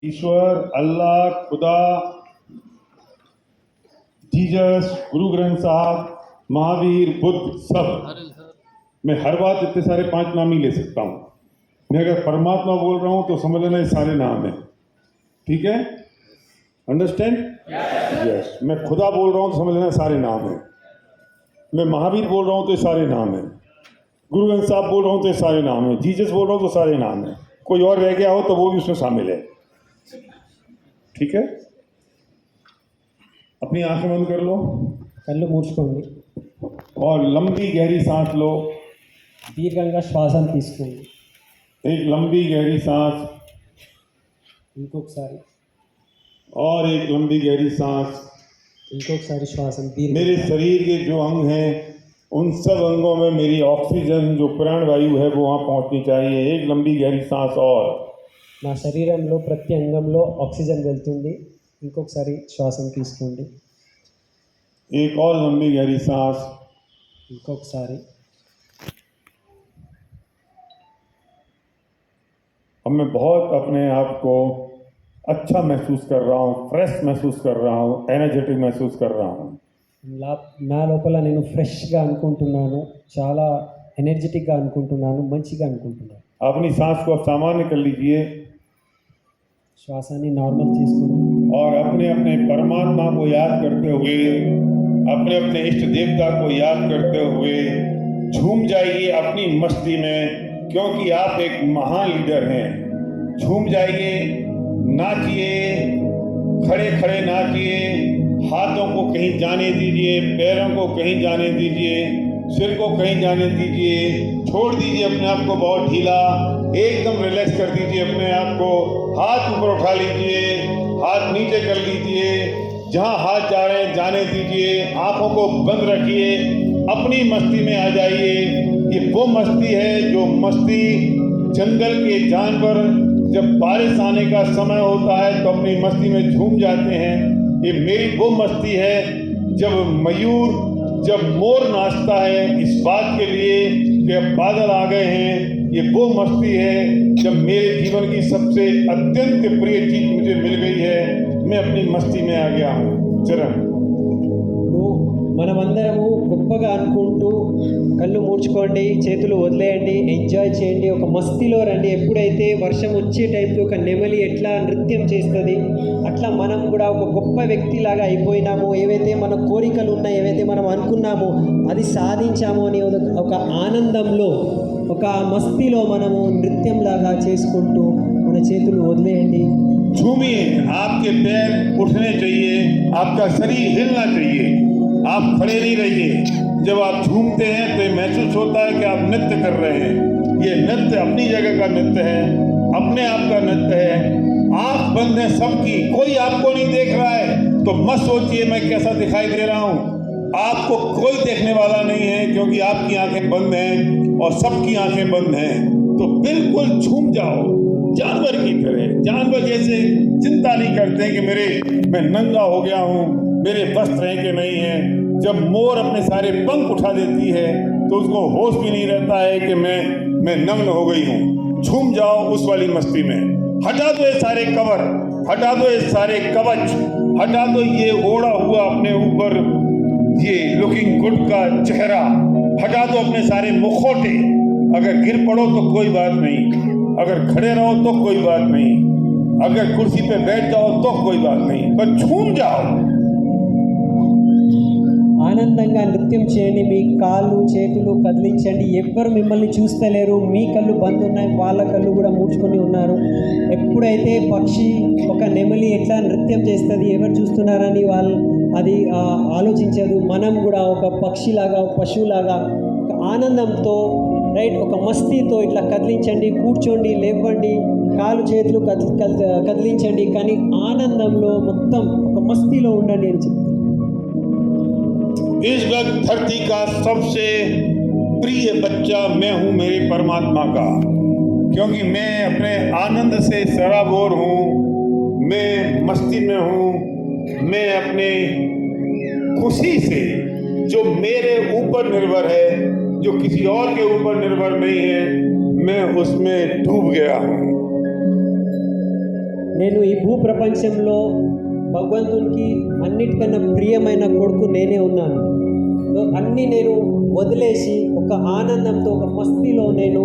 ईश्वर, अल्लाह, खुदा, जीसस, गुरु ग्रंथ साहब, महावीर, बुद्ध, सब। मैं हर बात इतने सारे 5 नाम ही ले सकता हूँ। मैं अगर परमात्मा बोल रहा हूँ तो समझ लेना ये सारे नाम हैं। ठीक है? अंडरस्टैंड? यस। मैं खुदा बोल रहा हूँ तो समझ लेना सारे नाम हैं। मैं महावीर बोल रहा हूँ तो ये सारे नाम हैं। गुरु ग्रंथ साहब बोल रहा हूँ तो ये सारे नाम हैं। जीसस बोल रहा हूँ तो सारे नाम हैं। कोई और रह गया हो तो वो भी उसमें शामिल है। ठीक है? अपनी आंखें बंद कर लो కళ్ళు మూసుకోండి और लंबी गहरी सांस लो। దీర్ఘంగా శ్వాసను తీసుకోండి एक लंबी गहरी सांस ఇంకొకసారి और एक लंबी गहरी सांस। ఇంకొకసారి శ్వాసను मेरे దీర్ఘంగా शरीर के जो अंग हैं उन सब अंगों में मेरी ऑक्सीजन जो प्राणवायु है वो वहाँ पहुँचनी चाहिए। एक लंबी गहरी सांस और నా శరీరంలో ప్రతి అంగంలో ఆక్సిజన్ వెళ్తుంది ఇంకొకసారి శ్వాసను తీసుకోండి एक और लंबी गहरी सांस। ఇంకొకసారి अब मैं बहुत अपने आप को अच्छा महसूस कर रहा हूँ, फ्रेश महसूस कर रहा हूँ, एनर्जेटिक महसूस कर रहा हूँ। నా లోపల నేను ఫ్రెష్గా అనుకుంటున్నాను చాలా ఎనర్జెటిక్గా అనుకుంటున్నాను మంచిగా అనుకుంటున్నాను अपनी सांस को आप सामान्य कर लीजिए శ్వాసాన్ని నార్మల్ చేసుకోండి और अपने अपने परमात्मा को याद करते हुए, अपने अपने इष्ट देवता को याद करते हुए झूम जाइए अपनी मस्ती में, क्योंकि आप एक महान लीडर हैं। झूम जाइए, नाचिए, खड़े खड़े नाचिए, हाथों को कहीं जाने दीजिए, पैरों को कहीं जाने दीजिए, सिर को कहीं जाने दीजिए। छोड़ दीजिए अपने आप को बहुत ढीला, एकदम रिलैक्स कर दीजिए अपने आप को। हाथ ऊपर उठा लीजिए, हाथ नीचे कर लीजिए, जहां हाथ जा रहे हैं जाने दीजिए। आंखों को बंद रखिए, अपनी मस्ती में आ जाइए। ये वो मस्ती है जो मस्ती जंगल के जानवर जब बारिश आने का समय होता है तो अपनी मस्ती में झूम जाते हैं। ये मेरी वो मस्ती है जब मयूर, जब मोर नाचता है इस बात के लिए कि अब बादल आ गए हैं। ये वो मस्ती है जब मेरे जीवन की सबसे अत्यंत प्रिय चीज मुझे मिल गई है। मैं अपनी मस्ती में आ गया हूँ। चरण మనమందరము గొప్పగా అనుకుంటూ కళ్ళు మూర్చుకోండి చేతులు వదిలేయండి ఎంజాయ్ చేయండి ఒక మస్తిలో రండి ఎప్పుడైతే వర్షం వచ్చే టైంకి ఒక నెమలి ఎట్లా నృత్యం చేస్తుంది అట్లా మనం కూడా ఒక గొప్ప వ్యక్తిలాగా అయిపోయినాము ఏవైతే మన కోరికలు ఉన్నాయో ఏవైతే మనం అనుకున్నామో అది సాధించాము అని ఒక ఆనందంలో ఒక మస్తిలో మనము నృత్యంలాగా చేసుకుంటూ మన చేతులు వదిలేయండి झूमिए, आपके पैर उठने चाहिए, आपका शरीर हिलना चाहिए, आप खड़े नहीं रहिए। जब आप झूमते हैं तो ये महसूस होता है कि आप नृत्य कर रहे हैं। ये नृत्य अपनी जगह का नृत्य है, अपने आप का नृत्य है। आंख बंद है सबकी, कोई आपको नहीं देख रहा है तो मत सोचिए मैं कैसा दिखाई दे रहा हूँ। आपको कोई देखने वाला नहीं है क्योंकि आपकी आंखें बंद हैं और सबकी आंखें बंद हैं। तो बिल्कुल झूम जाओ जानवर की तरह। जानवर जैसे चिंता नहीं करते कि मैं नंगा हो गया हूँ, मेरे वस्त्र हैं कि नहीं है। जब मोर अपने सारे पंख उठा देती है तो उसको होश भी नहीं रहता है कि मैं नग्न हो गई हूँ। झूम जाओ उस वाली मस्ती में। हटा दो ये सारे कवर, हटा दो ये सारे कवच, हटा दो ये ओढ़ा हुआ अपने ऊपर ये लुकिंग गुड का चेहरा, हटा दो अपने सारे मुखौटे। अगर गिर पड़ो तो कोई बात नहीं, अगर खड़े रहो तो कोई बात नहीं, अगर कुर्सी पे बैठ जाओ तो कोई बात नहीं, पर झूम जाओ। ఆనందంగా నృత్యం చేయండి మీ కాళ్ళు చేతులు కదిలించండి ఎవ్వరు మిమ్మల్ని చూస్తలేరు మీ కళ్ళు బంద్ ఉన్నాయి వాళ్ళ కళ్ళు కూడా మూసుకొని ఉన్నారు ఎప్పుడైతే పక్షి ఒక నెమలి ఎట్లా నృత్యం చేస్తుంది ఎవరు చూస్తున్నారని వాళ్ళు అది ఆలోచించదు మనం కూడా ఒక పక్షిలాగా ఒక పశువులాగా ఒక ఆనందంతో రైట్ ఒక మస్తీతో ఇట్లా కదిలించండి కూర్చోండి లేవండి కాళ్ళు చేతులు కదిలించండి కానీ ఆనందంలో మొత్తం ఒక మస్తీలో ఉండండి అని చెప్తాను इस वक्त धरती का सबसे प्रिय बच्चा मैं हूँ मेरे परमात्मा का, क्योंकि मैं अपने आनंद से सराबोर हूँ, मैं मस्ती में हूँ, मैं अपने खुशी से जो मेरे ऊपर निर्भर है, जो किसी और के ऊपर निर्भर नहीं है, मैं उसमें डूब गया हूँ। నేను ఈ భూ ప్రపంచంలో భగవంతునికి అన్నిటికన్నా ప్రియమైన కొడుకు నేనే ఉన్నాను. సో అన్నీ నేను వదిలేసి ఒక ఆనందంతో ఒక మస్తిలో నేను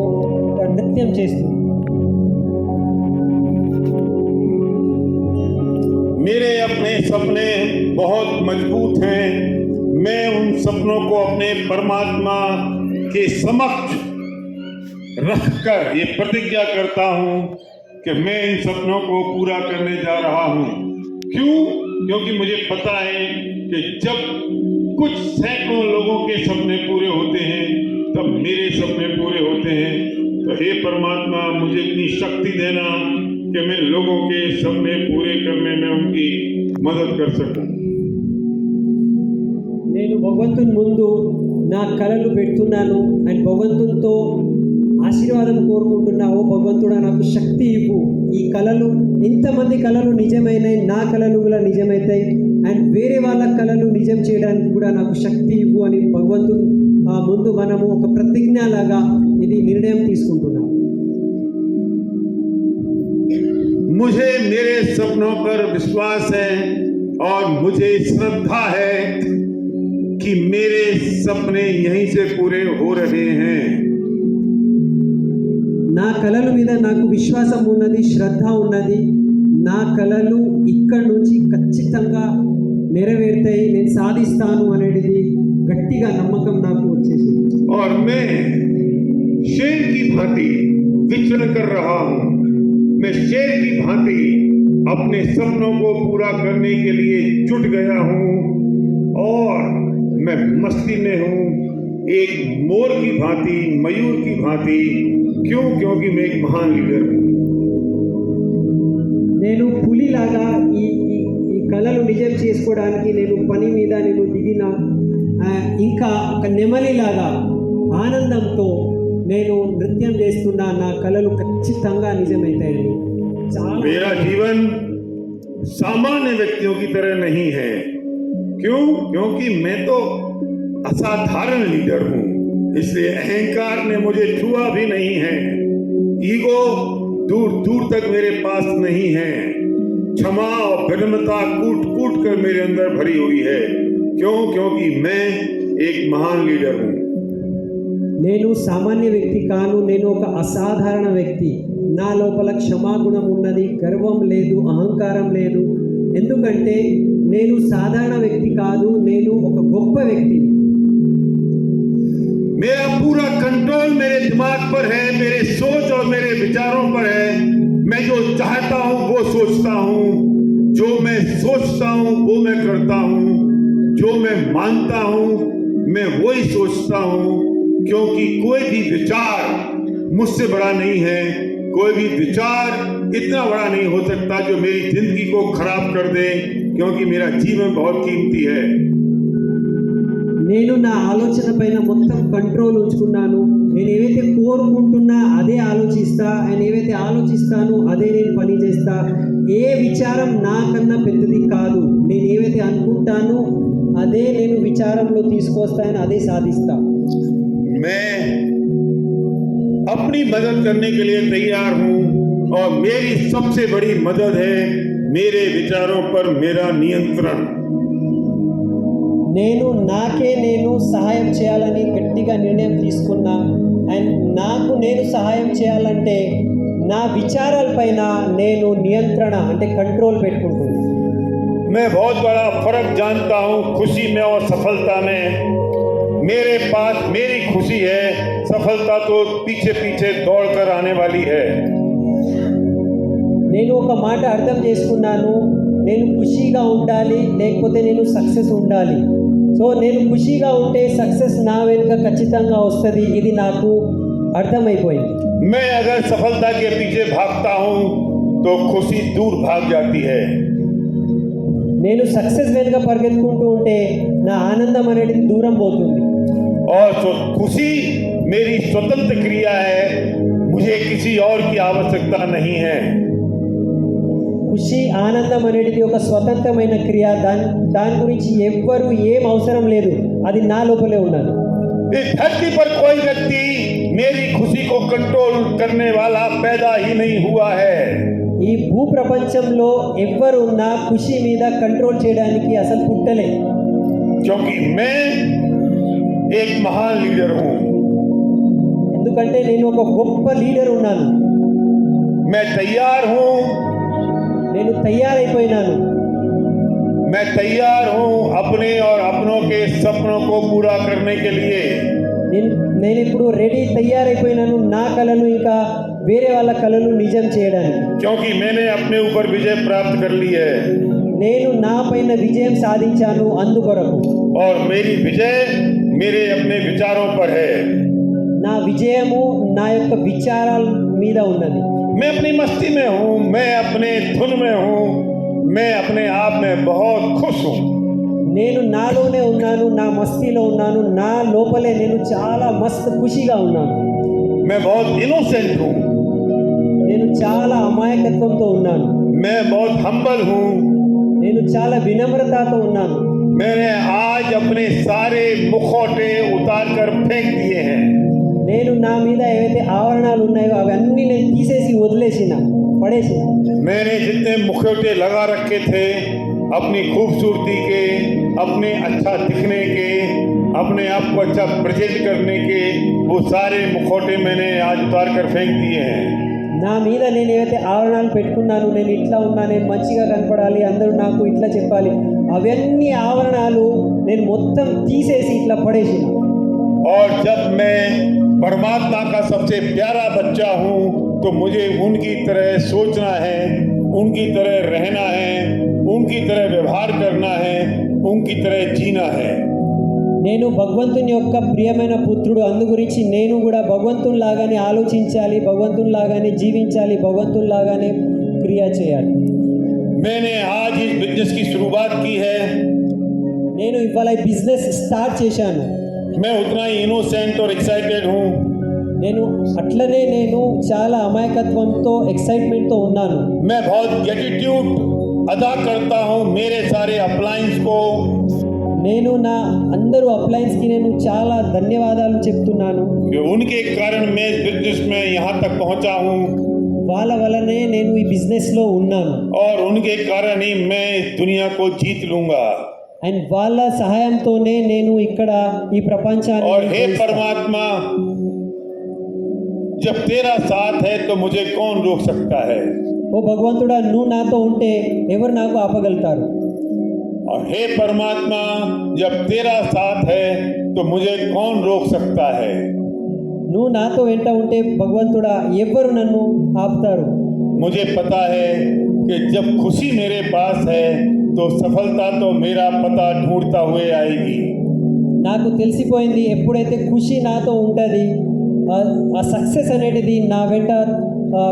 నృత్యం చేస్తున్నాను. मेरे अपने सपने बहुत मजबूत हैं। मैं उन सपनों को अपने परमात्मा के समक्ष रखकर ये प्रतिज्ञा करता हूँ कि मैं इन सपनों को पूरा करने जा रहा हूँ। क्यों? क्योंकि मुझे पता है कि जब कुछ सैकड़ों लोगों के सपने पूरे होते हैं तब मेरे सपने पूरे होते हैं। तो हे परमात्मा, मुझे इतनी शक्ति देना कि मैं लोगों के सपने पूरे करने में उनकी मदद कर सकूं। నేను భగవంతుని ముందు నా కళలు పెడుతున్నాను అండ్ భగవంతునితో ఆశీర్వాదం కోరుకుంటున్నా. ఓ భగవంతుడా, నాకు శక్తి ఇవ్వు. ఈ కళలు ఇంతమంది కళలు నిజమైనాయి, నా కళలు కూడా నిజమవుతాయి అండ్ వేరే వాళ్ళ కళలు నిజం చేయడానికి కూడా నాకు శక్తి ఇవ్వు అని భగవంతుడు ముందు మనము ఒక ప్రతిజ్ఞలాగా ఇది నిర్ణయం తీసుకుంటున్నాం. मुझे मेरे सपनों पर विश्वास है और मुझे श्रद्धा है कि मेरे सपने यहीं से पूरे हो रहे हैं। నా కళల మీద నాకు విశ్వాసం ఉన్నది, శ్రద్ధ ఉన్నది. నా కళలు ఇక్కడి నుంచి ఖచ్చితంగా నెరవేరుతాయి, నేను సాధిస్తాను అనేది గట్టిగా నమ్మకం నాకు వచ్చేసింది. और मैं शेर की भांति विचरण कर रहा हूँ। मैं शेर की भांति अपने सपनों को पूरा करने के लिए जुट गया हूँ और मैं मस्ती में हूँ, एक मोर की भांति, मयूर की भांति। क्यों? क्योंकि मैं एक महान लीडर हूँ। నేను పులిలాగా ఈ ఈ ఈ కళలు నిజం చేసుకోవడానికి నేను పని మీద నేను దిగిన, ఇంకా ఒక నెమలిలాగా ఆనందంతో నేను నృత్యం చేస్తున్నా. నా కళలు ఖచ్చితంగా నిజమవుతాయని చాలా. मेरा जीवन सामान्य व्यक्तियों की तरह नहीं है। क्यों? क्योंकि मैं तो असाधारण लीडर हूँ, इसलिए अहंकार ने मुझे छुआ भी नहीं है। ईगो दूर दूर तक मेरे पास नहीं है। क्षमा और विनम्रता कूट कूट कर मेरे अंदर भरी हुई है। क्यों? क्योंकि मैं एक महान लीडर हूँ। నేను సామాన్య వ్యక్తి కాను, నేను ఒక అసాధారణ వ్యక్తి. నా లోపల క్షమాగుణం ఉన్నది, గర్వం లేదు, అహంకారం లేదు. ఎందుకంటే నేను సాధారణ వ్యక్తి కాదు, నేను ఒక గొప్ప వ్యక్తిని. मेरा पूरा कंट्रोल मेरे दिमाग पर है, मेरे सोच और मेरे विचारों पर है। मैं जो चाहता हूँ वो सोचता हूँ, जो मैं सोचता हूँ वो मैं करता हूँ, जो मैं मानता हूँ मैं वही सोचता हूँ। क्योंकि कोई भी विचार मुझसे बड़ा नहीं है, कोई भी विचार इतना बड़ा नहीं हो सकता जो मेरी जिंदगी को खराब कर दे, क्योंकि मेरा जीवन बहुत कीमती है। నేను నా ఆలోచన పైన మొత్తం కంట్రోల్ ఉంచుకున్నాను. నేను ఏవైతే కోరుకుంటున్నా అదే ఆలోచిస్తా, ఆయన ఏవైతే ఆలోచిస్తానో అదే నేను పని చేస్తా. ఏ విచారం నాకన్నా పెద్దది కాదు. నేను ఏవైతే అనుకుంటానో అదే నేను విచారంలో తీసుకొస్తాను, అదే సాధిస్తా. मैं अपनी मदद करने के लिए तैयार हूं और मेरी सबसे बड़ी मदद है मेरे विचारों पर मेरा नियंत्रण। నేను నాకే నేను సహాయం చేయాలని గట్టిగా నిర్ణయం తీసుకున్నా. అండ్ నాకు నేను సహాయం చేయాలంటే నా విచారాలపైన నేను నియంత్రణ అంటే కంట్రోల్ పెట్టుకుంటున్నాను. मैं बहुत बड़ा फर्क जानता हूं खुशी में और सफलता में। मेरे पास मेरी खुशी है, सफलता तो पीछे पीछे दौड़ कर आने वाली है। నేను ఒక మాట అర్థం చేసుకున్నాను, నేను ఖుషీగా ఉండాలి లేకపోతే నేను సక్సెస్ ఉండాలి. సో నేను ఖుషీగా ఉంటే సక్సెస్ నా వెనుక ఖచ్చితంగా వస్తుంది. ఇది నాకు అర్థమైపోయింది. मैं अगर सफलता के पीछे भागता हूं तो खुशी दूर भाग जाती है। నేను సక్సెస్ వెనుక పరిగెత్తుకుంటూ ఉంటే నా ఆనందం అనేది దూరం పోతుంది. और जो खुशी मेरी स्वतंत्र क्रिया है, मुझे किसी और की आवश्यकता नहीं है। ఖుషి ఆనందం అనేది ఒక స్వతంత్రమైన క్రియ. దాని గురించి ఎవ్వరు ఏం అవసరం లేదు, అది నా లోపలే ఉన్నది. इस धरती पर कोई व्यक्ति मेरी खुशी को कंट्रोल करने वाला पैदा ही नहीं हुआ है। ఈ భూ ప్రపంచంలో ఎవ్వరున్నా ఖుషి మీద కంట్రోల్ చేయడానికి అసలు పుట్టలే. क्योंकि मैं एक महान लीडर हूं. ఎందుకంటే నేను ఒక గొప్ప లీడర్ ఉన్నాను. मैं तैयार हूं. నేను తయారైపోయినాను. मैं तैयार हूं अपने और अपनों के सपनों को पूरा करने के लिए. నేను ఇప్పుడు రెడీ తయారైపోయినాను నా కలలు ఇంకా వేరే వాళ్ళ కలలు నిజం చేయడానికి. क्योंकि मैंने अपने ऊपर विजय प्राप्त कर ली है. నేను నా పైన విజయం సాధించాను అందుకొరకు. और मेरी विजय मेरे अपने विचारों पर है. నా విజయము నా యొక్క విచారాల మీద ఉన్నది. मैं अपनी मस्ती में हूँ, मैं अपने धुन में हूँ, मैं अपने आप में बहुत खुश हूँ. నేను నాలోనే ఉన్నాను, నా మస్తీలో ఉన్నాను, నా లోపలే నేను చాలా మస్తు ఖుషిగా ఉన్నాను. मैं बहुत इनोसेंट हूँ. నేను చాలా అమాయకత్వంతో ఉన్నాను. मैं बहुत हम्बल हूँ. నేను చాలా వినమ్రతతో ఉన్నాను. मैंने आज अपने सारे मुखौटे उतार कर फेंक दिए हैं. నేను నా మీద ఏవైతే ఆవరణాలు ఉన్నాయో అవన్నీ నేను తీసేసి వదిలేసిన పడేసిన. मैंने जितने मुखौटे लगा रखे थे अपनी खूबसूरती के, अपने अच्छा दिखने के, अपने आप को अच्छा प्रेजेंट करने के, वो सारे मुखौटे मैंने आज उतार कर फेंक दिए हैं. నా మీద నేను ఏవైతే ఆవరణాలు పెట్టుకున్నాను, నేను ఇట్లా ఉన్నా, నేను మంచిగా కనపడాలి, అందరూ నాకు ఇట్లా చెప్పాలి, అవన్నీ ఆవరణాలు నేను మొత్తం తీసేసి ఇట్లా పడేసిన. और जब मैं परमात्मा का सबसे प्यारा बच्चा हूँ तो मुझे उनकी तरह सोचना है, उनकी तरह रहना है, उनकी तरह व्यवहार करना है, उनकी तरह जीना है. నేను భగవంతుని యొక్క ప్రియమైన పుత్రుడు, అందు గురించి నేను కూడా భగవంతుని లాగానే ఆలోచించాలి, భగవంతుని లాగానే జీవించాలి, భగవంతుని లాగానే క్రియ చేయాలి. मैंने आज इस बिजनेस की शुरुआत की है. నేను ఇవాళ ఈ బిజినెస్ స్టార్ట్ చేశాను. मैं उतना ही इनोसेंट और एक्साइटेड हूँ. నేను అట్లనే నేను చాలా అమాయకత్వంతో ఎక్సైట్మెంట్తో ఉన్నాను. मैं बहुत ग्रेटिट्यूड अदा करता हूँ मेरे सारे अप्लायंस को. నేను నా అందరూ అప్లయన్స్కి నేను చాలా ధన్యవాదాలు చెప్తున్నాను. कि उनके कारण मैं इस बिजनेस में यहाँ तक पहुँचा हूँ. వాళ్ళ వల్లనే నేను ఈ బిజినెస్లో ఉన్నాను. और उनके कारण ही मैं इस दुनिया को जीत लूँगा. అండ్ వాళ్ళ సహాయంతోనే నేను ఇక్కడ ఈ ప్రపంచాన్ని. और हे परमात्मा, जब तेरा साथ है तो मुझे कौन रोक सकता है. ఓ భగవంతుడా, నువ్వు నాతో ఉంటే ఎవరు నాకు ఆపగలుగుతారు. और हे परमात्मा, जब तेरा साथ है तो मुझे कौन रोक सकता है. నువ్వు నాతో వెంట ఉంటే భగవంతుడా ఎవరు నన్ను ఆపుతారు. मुझे पता है कि जब खुशी मेरे पास है तो सफलता तो मेरा पता ढूंढता हुए आएगी. నాకు తెలిసిపోయింది, ఎప్పుడైతే ఖుషి నాతో ఉంటుంది ఆ సక్సెస్ అనేది నా వెంట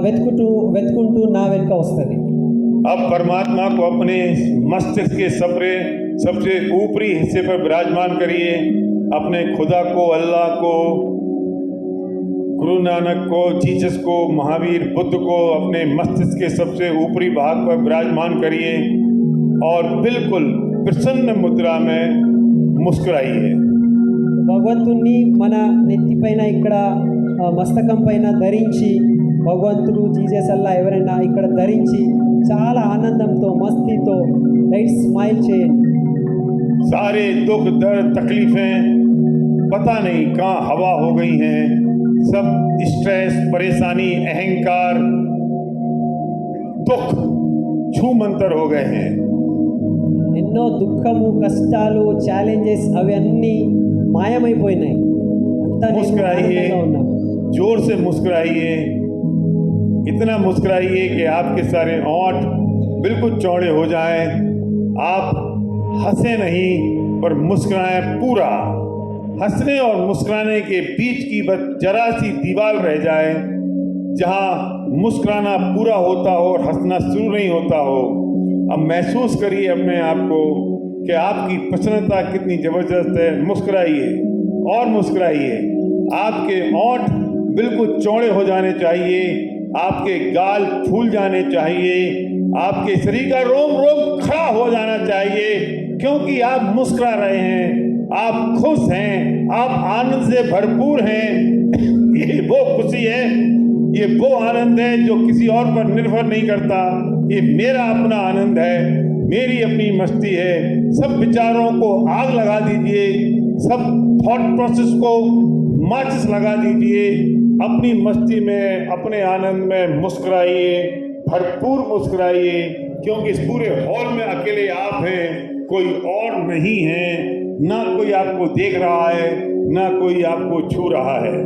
వెతుకుంటూ నా వెంట వస్తుంది. अब परमात्मा को अपने मस्तिष्क के सबसे ऊपरी हिस्से पर विराजमान करिए. अपने खुदा को, अल्लाह को, गुरु नानक को, जीसस को, महावीर बुद्ध को अपने मस्तिष्क के सबसे ऊपरी भाग पर विराजमान करिए और बिल्कुल प्रसन्न मुद्रा में मुस्कुराइए. భగవంతుణ్ణి మన నెత్తిపైన ఇక్కడ మస్తకం పైన ధరించి, భగవంతుడు జీసస్ అల్లా ఎవరైనా ఇక్కడ ధరించి చాలా ఆనందంతో మస్తితో లైట్ స్మైల్ చేయండి. सारे दुख दर्द तकलीफें पता नहीं कहाँ हवा हो गई हैं. सब स्ट्रेस, परेशानी, अहंकार, दुख छूमंतर हो गए हैं. ఎన్నో దుఃఖము, కష్టాలు, ఛాలెంజెస్ అవన్నీ మాయమైపోయినాయి. అంతా నేను ముస్కురాइए, ఆనందంగా ఉన్నాను. जोर से मुस्कुराइए. इतना मुस्कुराइए कि आपके सारे होंठ बिल्कुल चौड़े हो जाएं. आप हंसे नहीं पर मुस्कुराएं पूरा. हंसने और मुस्कुराने के बीच की बस जरा सी दीवार रह जाए, जहां मुस्कुराना पूरा होता हो और हंसना शुरू नहीं होता हो. अब महसूस करिए अपने आप को कि आपकी प्रसन्नता कितनी ज़बरदस्त है. मुस्कुराइए और मुस्कुराइए. आपके होंठ बिल्कुल चौड़े हो जाने चाहिए, आपके गाल फूल जाने चाहिए, आपके शरीर का रोम रोम खड़ा हो जाना चाहिए, क्योंकि आप मुस्कुरा रहे हैं, आप खुश हैं, आप आनंद से भरपूर हैं. ये वो खुशी है, ये वो आनंद है जो किसी और पर निर्भर नहीं करता। ये मेरा अपना आनंद है, मेरी अपनी मस्ती है। सब विचारों को आग लगा दीजिए, सब थॉट प्रोसेस को माचिस लगा दीजिए। अपनी मस्ती में, अपने आनंद में मुस्कुराइए, भरपूर मुस्कुराइए, क्योंकि इस पूरे हॉल में अकेले आप हैं, कोई और नहीं है। ना कोई आपको देख रहा है, ना कोई आपको छू रहा है।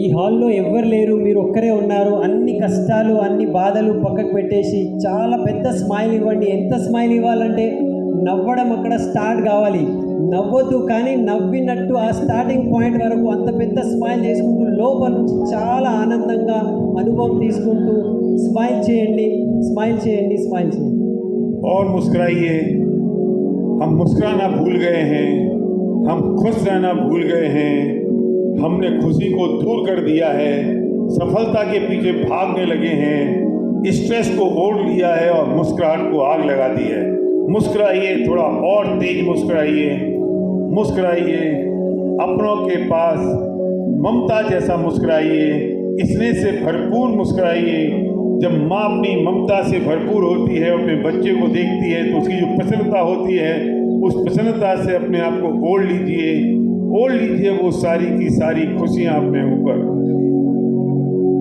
ఈ హాల్లో ఎవ్వరు లేరు, మీరు ఒక్కరే ఉన్నారు. అన్ని కష్టాలు, అన్ని బాధలు పక్కకు పెట్టేసి చాలా పెద్ద స్మైల్ ఇవ్వండి. ఎంత స్మైల్ ఇవ్వాలంటే నవ్వడం అక్కడ స్టార్ట్ కావాలి. నవ్వొద్దు, కానీ నవ్వినట్టు ఆ స్టార్టింగ్ పాయింట్ వరకు అంత పెద్ద స్మైల్ చేసుకుంటూ లోపల నుంచి చాలా ఆనందంగా అనుభవం తీసుకుంటూ స్మైల్ చేయండి, స్మైల్ చేయండి, స్మైల్ చేయండి. और मुस्कुराइए। हम मुस्कुराना भूल गए हैं, हम खुश रहना भूल गए हैं। हमने खुशी को दूर कर दिया है, सफलता के पीछे भागने लगे हैं, स्ट्रेस को ओढ़ लिया है और मुस्कुराहट को आग लगा दी है। मुस्कुराइए, थोड़ा और तेज मुस्कुराइए, मुस्कुराइए। अपनों के पास ममता जैसा मुस्कुराइए, स्नेह से भरपूर मुस्कुराइए। जब माँ अपनी ममता से भरपूर होती है, अपने बच्चे को देखती है, तो उसकी जो प्रसन्नता होती है, उस प्रसन्नता से अपने आप को ओढ़ लीजिए, ओढ़ लीजिए वो सारी की सारी खुशियाँ अपने ऊपर।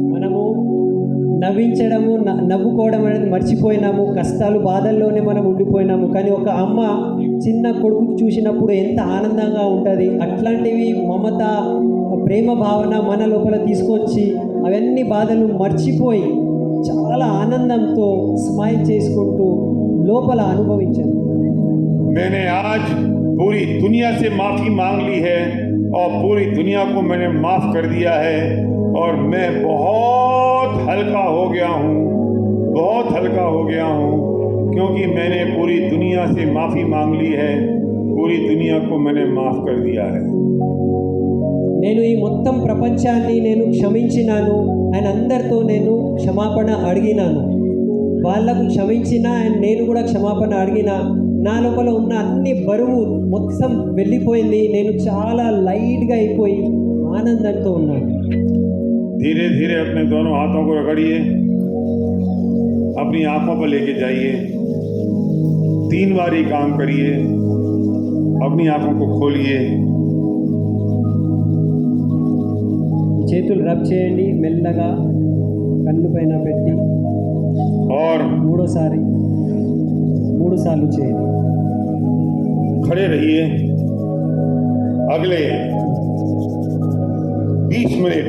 మనము నవ్వించడము, నవ్వుకోవడం అనేది మర్చిపోయినాము. కష్టాలు, బాధల్లోనే మనం ఉండిపోయినాము. కానీ ఒక అమ్మ చిన్న కొడుకు చూసినప్పుడు ఎంత ఆనందంగా ఉంటుంది. అట్లాంటివి మమత, ప్రేమ భావన మన లోపల తీసుకొచ్చి అవన్నీ బాధలు మర్చిపోయి చాలా ఆనందంతో స్మైల్ చేసుకుంటూ లోపల అనుభవించండి. मैंने आज पूरी दुनिया से माफ़ी मांग ली है और पूरी दुनिया को मैंने माफ़ कर दिया है और मैं बहुत हल्का हो गया हूँ, बहुत हल्का हो गया हूँ, क्योंकि मैंने पूरी दुनिया से माफ़ी मांग ली है, पूरी दुनिया को मैंने माफ़ कर दिया है। నేను ఈ మొత్తం ప్రపంచాన్ని నేను క్షమించినాను. ఆయన అందరితో నేను క్షమాపణ అడిగినాను. వాళ్ళకు క్షమించిన అండ్ నేను కూడా క్షమాపణ అడిగిన. నా లోపల ఉన్న అన్ని బరువు మొత్తం వెళ్ళిపోయింది. నేను చాలా లైట్గా అయిపోయి ఆనందంతో ఉన్నాను. धीरे धीरे अपने दोनों हाथों को रगड़िए, अपनी आंखों पर लेके जाइए, 3 बार ये काम करिए। अपनी आंखों को खोलिए, చేతులు రబ్ చేయండి, మెల్లగా కన్ను పైన పెట్టి और 3 సార్లు చేయండి. खड़े रहिए। अगले 20 मिनट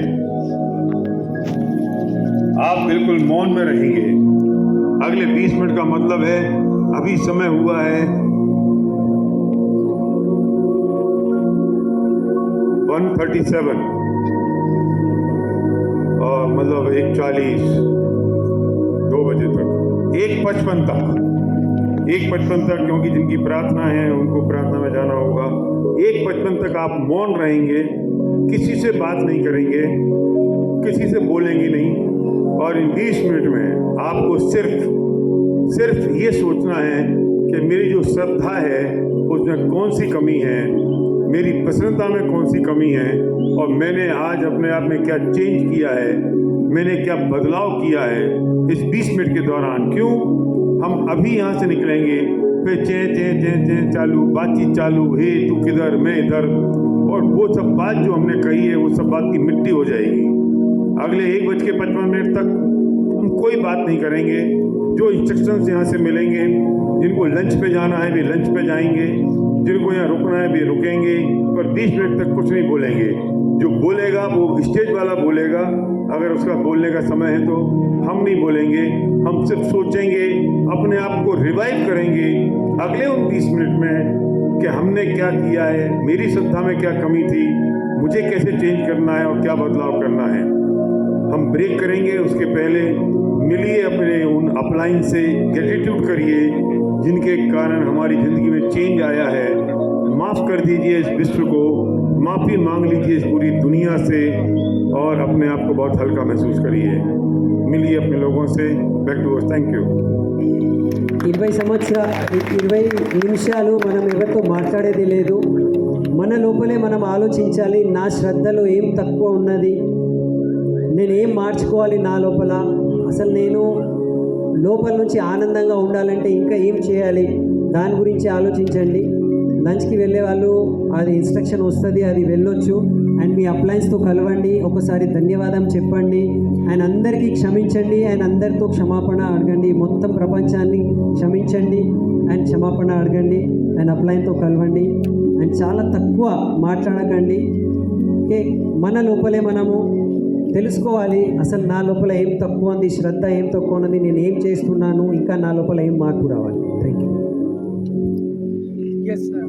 आप बिल्कुल मौन में रहेंगे। अगले 20 मिनट का मतलब है अभी समय हुआ है 1:37 और मतलब 1:40, 2 बजे तक, 1:55 तक, 1:55 तक, क्योंकि जिनकी प्रार्थना है उनको प्रार्थना में जाना होगा। 1:55 तक आप मौन रहेंगे, किसी से बात नहीं करेंगे, किसी से बोलेंगे नहीं। और इन 20 मिनट में आपको सिर्फ ये सोचना है कि मेरी जो श्रद्धा है उसमें कौन सी कमी है, मेरी प्रसन्नता में कौन सी कमी है, और मैंने आज अपने आप में क्या चेंज किया है, मैंने क्या बदलाव किया है इस 20 मिनट के दौरान। क्यों हम अभी यहाँ से निकलेंगे, फिर चे चालू, बातचीत चालू, हे तू किधर, मैं इधर, और वो सब बात जो हमने कही है वो सब बात की मिट्टी हो जाएगी। अगले 1:55 तक हम कोई बात नहीं करेंगे। जो इंस्ट्रक्शंस यहाँ से मिलेंगे, जिनको लंच पे जाना है वे लंच पे जाएंगे, जिनको यहाँ रुकना है वे रुकेंगे, पर 20 मिनट तक कुछ नहीं बोलेंगे। जो बोलेगा वो स्टेज वाला बोलेगा, अगर उसका बोलने का समय है तो हम नहीं बोलेंगे। हम सिर्फ सोचेंगे, अपने आप को रिवाइव करेंगे अगले उन 20 मिनट में कि हमने क्या किया है, मेरी श्रद्धा में क्या कमी थी, मुझे कैसे चेंज करना है और क्या बदलाव करना है। हम ब्रेक करेंगे, उसके पहले मिलिए अपने उन अपलाइन से, ग्रेटिट्यूड करिए जिनके कारण हमारी ज़िंदगी में चेंज आया है। माफ़ कर दीजिए इस विश्व को, माफ़ी मांग लीजिए इस पूरी दुनिया से और अपने आप को बहुत हल्का महसूस करिए। मिलिए अपने लोगों से। Back to us. Thank you. 20 నిమిషాలు మనం ఎవరితో మాట్లాడేది లేదు. మన లోపలే మనం ఆలోచించాలి, నా శ్రద్ధలో ఏం తక్కువ ఉన్నది, నేను ఏం మార్చుకోవాలి నా లోపల, అసలు నేను లోపల నుంచి ఆనందంగా ఉండాలంటే ఇంకా ఏం చేయాలి, దాని గురించి ఆలోచించండి. లంచ్కి వెళ్ళే వాళ్ళు అది ఇన్స్ట్రక్షన్ వస్తుంది, అది వెళ్ళొచ్చు. అండ్ మీ అప్లయన్స్తో కలవండి, ఒకసారి ధన్యవాదం చెప్పండి, ఆయన అందరికీ క్షమించండి, ఆయన అందరితో క్షమాపణ అడగండి, మొత్తం ప్రపంచాన్ని క్షమించండి అండ్ క్షమాపణ అడగండి, ఆయన అప్లయన్తో కలవండి. అండ్ చాలా తక్కువ మాట్లాడకండి. ఓకే, మన లోపలే మనము తెలుసుకోవాలి, అసలు నా లోపల ఏం తక్కువ ఉంది, శ్రద్ధ ఏం తక్కువ ఉన్నది, నేను ఏం చేస్తున్నాను, ఇంకా నా లోపల ఏం మార్పు రావాలి. Thank you. Yes, sir.